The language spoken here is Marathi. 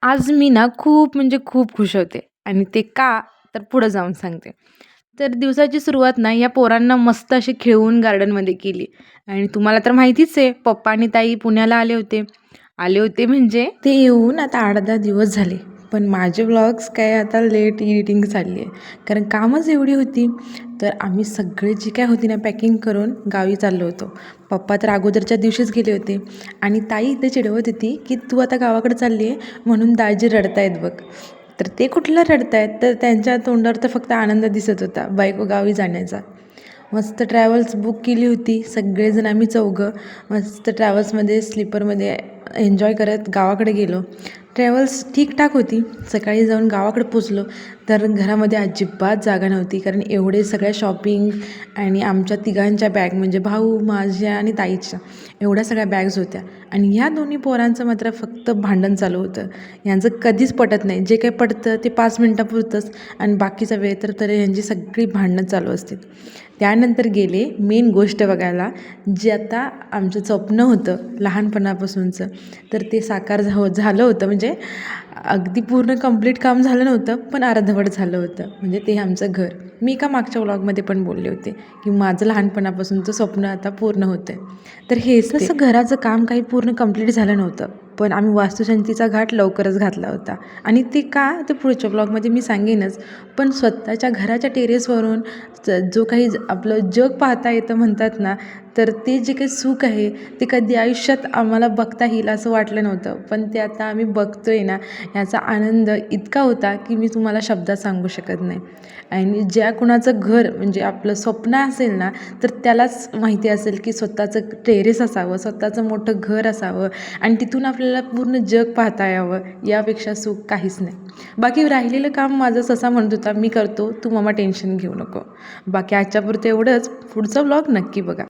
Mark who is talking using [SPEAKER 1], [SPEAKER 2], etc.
[SPEAKER 1] आज मी ना खूप म्हणजे खूप खुश होते आणि ते का? तर पुढं जाऊन सांगते. तर दिवसाची सुरुवात ना या पोरांना मस्त अशी खेळवून गार्डनमध्ये केली आणि तुम्हाला तर माहितीच आहे पप्पा आणि ताई पुण्याला आले होते. आले होते म्हणजे ते येऊन आता 8-10 दिवस झाले. पण माझे व्लॉग्स काय आता लेट एडिटिंग चालली आहे. कारण कामच एवढी होती. तर आम्ही सगळे जी काय होती ना पॅकिंग करून गावी चाललो होतो. पप्पा तर अगोदरच्या दिवशीच गेले होते आणि ताई इथे चिडवत होती, की "तू आता गावाकडे चालली आहे म्हणून दाजी रडतायत बघ." तर ते कुठलं रडतायत? तर त्यांच्या तोंडावर तर फक्त आनंद दिसत होता बायको गावी जाण्याचा. मस्त ट्रॅव्हल्स बुक केली होती. सगळेजण आम्ही चौघं मस्त ट्रॅव्हल्समध्ये स्लीपरमध्ये एन्जॉय करत गावाकडे गेलो. ट्रॅव्हल्स ठीकठाक होती. सकाळी जाऊन गावाकडे पोचलो तर घरामध्ये अजिबात जागा नव्हती. कारण एवढे सगळ्या शॉपिंग आणि आमच्या तिघांच्या बॅग म्हणजे भाऊ, माझ्या आणि ताईच्या एवढ्या सगळ्या बॅग्स होत्या. आणि ह्या दोन्ही पोरांचं मात्र फक्त भांडण चालू होतं. यांचं कधीच पटत नाही. जे काही पटतं ते 5 मिनिटापुरतंच आणि बाकीचा वेळ तर यांची सगळी भांडणं चालू असतील. त्यानंतर गेले मेन गोष्ट बघायला, जे आता आमचं स्वप्न होतं लहानपणापासूनचं, तर ते साकार झालं होतं. म्हणजे अगदी पूर्ण कंप्लीट काम झालं नव्हतं, पण अर्धवट झालं होतं. म्हणजे ते आमचं घर. मी एका मागच्या व्लॉगमध्ये पण बोलले होते, की माझं लहानपणापासूनचं स्वप्न आता पूर्ण होतं आहे. तर हेच तसं घराचं काम काही पूर्ण कंप्लीट झालं नव्हतं, पण आम्ही वास्तुशांतीचा घाट लवकरच घातला होता. आणि ते का ते पुढच्या ब्लॉगमध्ये मी सांगेनच. पण स्वतःच्या घराच्या टेरेसवरून जो काही आपलं जग पाहता येतं म्हणतात ना, तर ते जे काही सुख आहे ते कधी आयुष्यात आम्हाला बघता येईल असं वाटलं नव्हतं. पण ते आता आम्ही बघतोय ना, याचा आनंद इतका होता की मी तुम्हाला शब्दात सांगू शकत नाही. आणि ज्या कुणाचं घर म्हणजे आपलं स्वप्न असेल ना, तर त्यालाच माहिती असेल की स्वतःचं टेरेस असावं, स्वतःचं मोठं घर असावं आणि तिथून आपल्याला पूर्ण जग पाहता यावं. यापेक्षा सुख काहीच नाही. बाकी राहिलेलं काम माझा ससा म्हणत होता, "मी करतो, तू मामा टेन्शन घेऊ नको." बाकी आजच्यापुरतं एवढंच. पुढचा व्लॉग नक्की बघा.